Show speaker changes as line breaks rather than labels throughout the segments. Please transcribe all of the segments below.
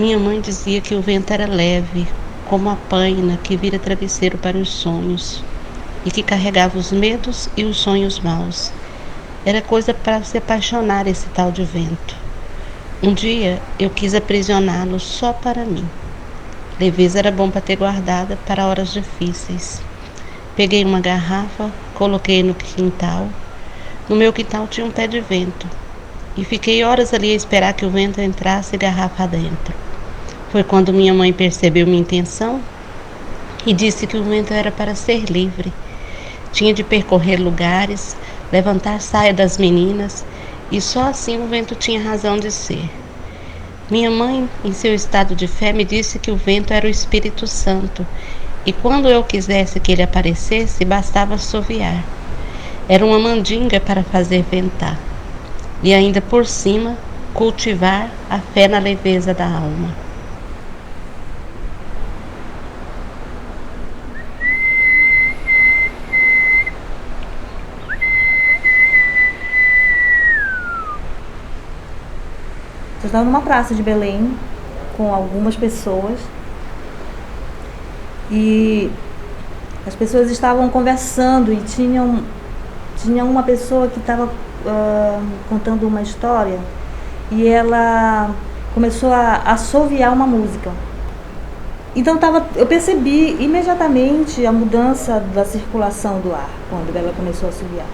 Minha mãe dizia que o vento era leve, como a paina que vira travesseiro para os sonhos, e que carregava os medos e os sonhos maus. Era coisa para se apaixonar esse tal de vento. Um dia eu quis aprisioná-lo só para mim. Leveza era bom para ter guardada para horas difíceis. Peguei uma garrafa, coloquei no quintal. No meu quintal tinha um pé de vento. E fiquei horas ali a esperar que o vento entrasse garrafa adentro. Foi quando minha mãe percebeu minha intenção e disse que o vento era para ser livre. Tinha de percorrer lugares, levantar saia das meninas, e só assim o vento tinha razão de ser. Minha mãe, em seu estado de fé, me disse que o vento era o Espírito Santo, e quando eu quisesse que ele aparecesse, bastava assoviar. Era uma mandinga para fazer ventar, e ainda por cima, cultivar a fé na leveza da alma.
Eu estava numa praça de Belém com algumas pessoas e as pessoas estavam conversando e tinha uma pessoa que estava contando uma história e ela começou a assoviar uma música. Então eu percebi imediatamente a mudança da circulação do ar quando ela começou a assoviar.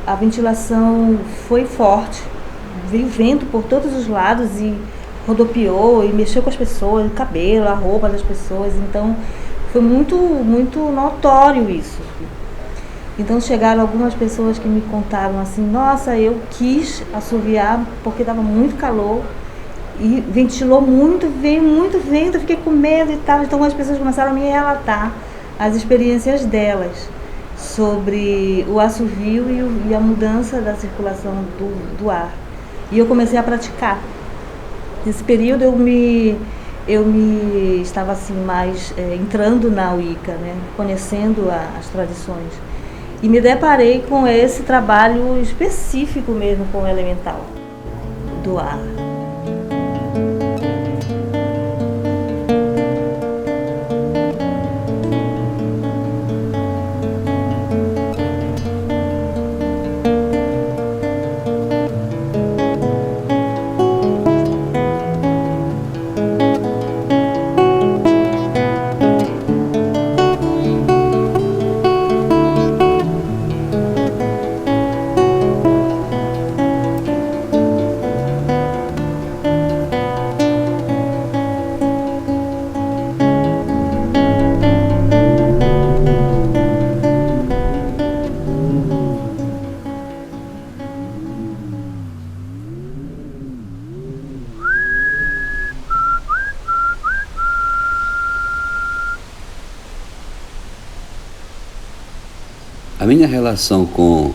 A ventilação foi forte, veio vento por todos os lados e rodopiou e mexeu com as pessoas, o cabelo, a roupa das pessoas. Então foi muito, muito notório isso. Então chegaram algumas pessoas que me contaram assim: nossa, eu quis assoviar porque estava muito calor e ventilou muito, veio muito vento, eu fiquei com medo e tal. Então as pessoas começaram a me relatar as experiências delas sobre o assovio e a mudança da circulação do ar. E eu comecei a praticar. Nesse período eu me estava assim mais entrando na Wicca, né, conhecendo as tradições. E me deparei com esse trabalho específico mesmo com o elemental do ar.
A minha relação com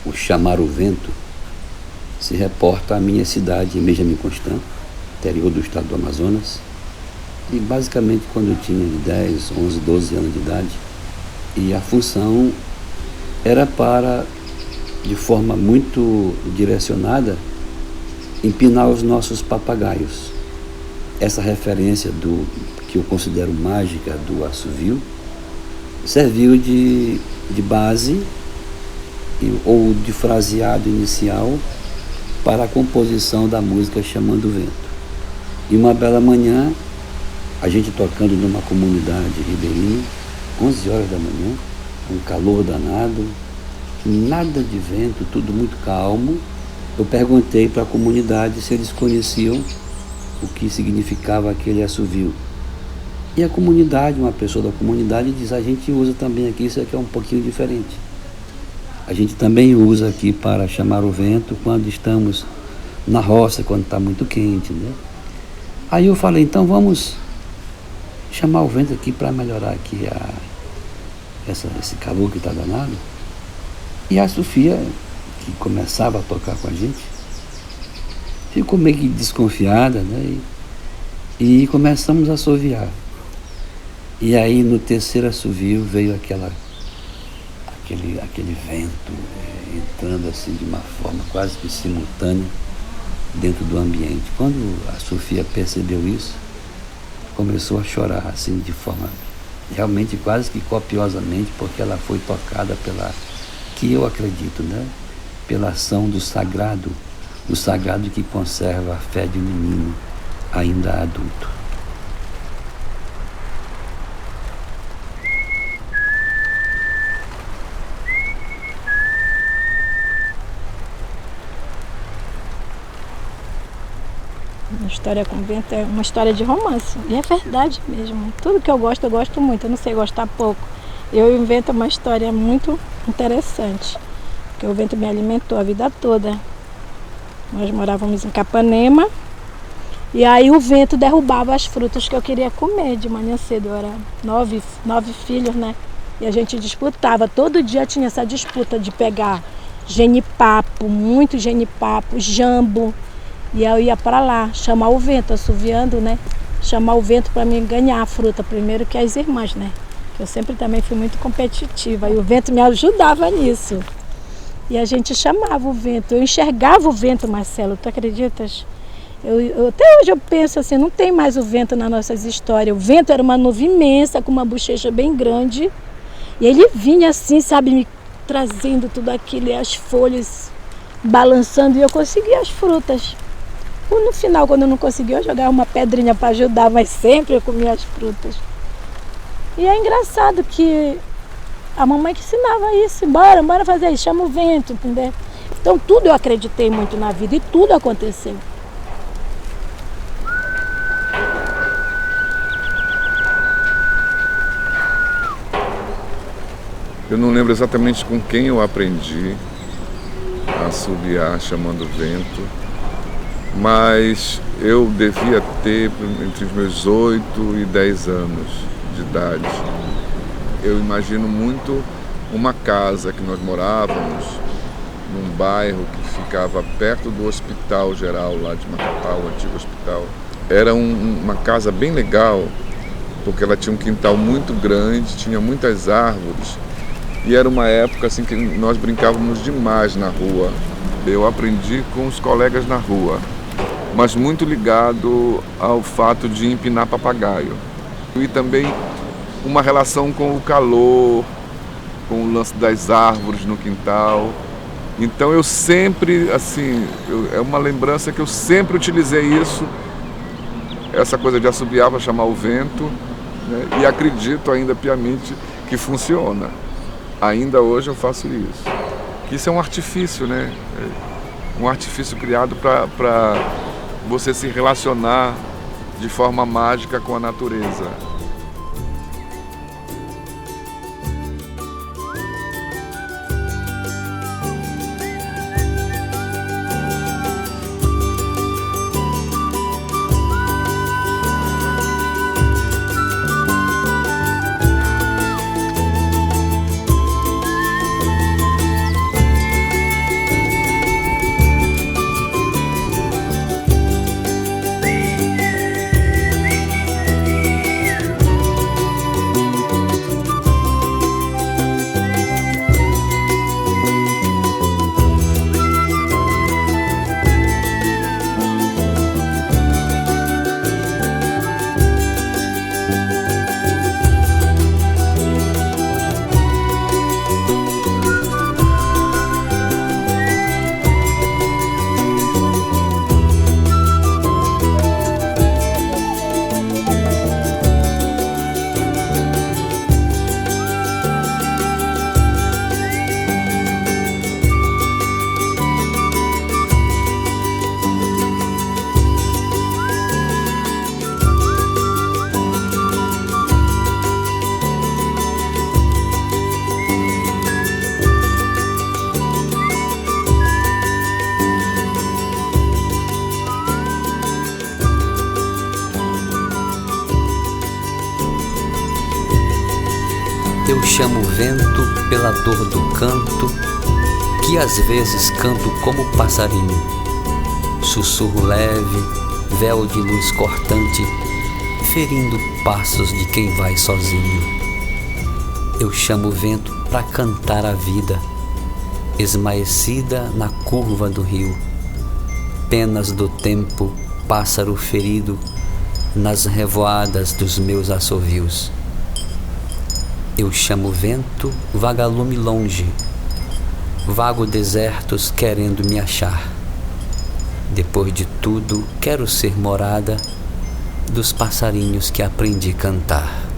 o chamar o vento se reporta à minha cidade, Benjamin Constant, interior do estado do Amazonas, e basicamente quando eu tinha 10, 11, 12 anos de idade, e a função era para, de forma muito direcionada, empinar os nossos papagaios. Essa referência do que eu considero mágica do assovio serviu de base ou de fraseado inicial para a composição da música Chamando o Vento. E uma bela manhã, a gente tocando numa comunidade ribeirinha, 11 horas da manhã, um calor danado, nada de vento, tudo muito calmo. Eu perguntei para a comunidade se eles conheciam o que significava aquele assovio. E a comunidade, uma pessoa da comunidade diz: a gente usa também aqui, isso aqui é um pouquinho diferente. A gente também usa aqui para chamar o vento quando estamos na roça, quando está muito quente, né? Aí eu falei: então vamos chamar o vento aqui para melhorar aqui esse calor que está danado. E a Sofia, que começava a tocar com a gente, ficou meio que desconfiada, né? E começamos a assoviar. E aí no terceiro assovio veio aquele vento entrando assim de uma forma quase que simultânea dentro do ambiente. Quando a Sofia percebeu isso, começou a chorar, assim, de forma realmente quase que copiosamente, porque ela foi tocada pela, que eu acredito, né? Pela ação do sagrado, o sagrado que conserva a fé de um menino ainda adulto.
A história com o vento é uma história de romance, e é verdade mesmo. Tudo que eu gosto muito, eu não sei gostar pouco. Eu invento uma história muito interessante, porque o vento me alimentou a vida toda. Nós morávamos em Capanema, e aí o vento derrubava as frutas que eu queria comer de manhã cedo. Eu era nove filhos, né? E a gente disputava, todo dia tinha essa disputa de pegar genipapo, muito genipapo, jambo. E eu ia para lá, chamar o vento, assoviando, né? Chamar o vento para mim ganhar a fruta, primeiro que as irmãs, né? Eu sempre também fui muito competitiva e o vento me ajudava nisso. E a gente chamava o vento, eu enxergava o vento, Marcelo, tu acreditas? Até hoje eu penso assim, não tem mais o vento nas nossas histórias. O vento era uma nuvem imensa, com uma bochecha bem grande. E ele vinha assim, sabe, me trazendo tudo aquilo, e as folhas balançando, e eu conseguia as frutas. No final, quando eu não conseguia, eu jogava uma pedrinha para ajudar, mas sempre eu comia as frutas. E é engraçado que a mamãe que ensinava isso, bora fazer isso, chama o vento, entendeu? Então tudo eu acreditei muito na vida e tudo aconteceu.
Eu não lembro exatamente com quem eu aprendi a assobiar chamando o vento, mas eu devia ter entre os meus 8 e 10 anos de idade. Eu imagino muito uma casa que nós morávamos, num bairro que ficava perto do Hospital Geral lá de Macapá, o antigo hospital. Era uma casa bem legal, porque ela tinha um quintal muito grande, tinha muitas árvores, e era uma época assim que nós brincávamos demais na rua. Eu aprendi com os colegas na rua, mas muito ligado ao fato de empinar papagaio. E também uma relação com o calor, com o lance das árvores no quintal. Então eu sempre, assim, é uma lembrança que eu sempre utilizei isso, essa coisa de assobiar para chamar o vento, né? E acredito ainda piamente que funciona. Ainda hoje eu faço isso. Isso é um artifício, né? Um artifício criado para você se relacionar de forma mágica com a natureza.
Eu chamo o vento pela dor do canto, que às vezes canto como passarinho. Sussurro leve, véu de luz cortante, ferindo passos de quem vai sozinho. Eu chamo o vento para cantar a vida, esmaecida na curva do rio. penas do tempo, pássaro ferido nas revoadas dos meus assovios. Eu chamo vento, vagalume longe, vago desertos querendo me achar. Depois de tudo, quero ser morada dos passarinhos que aprendi a cantar.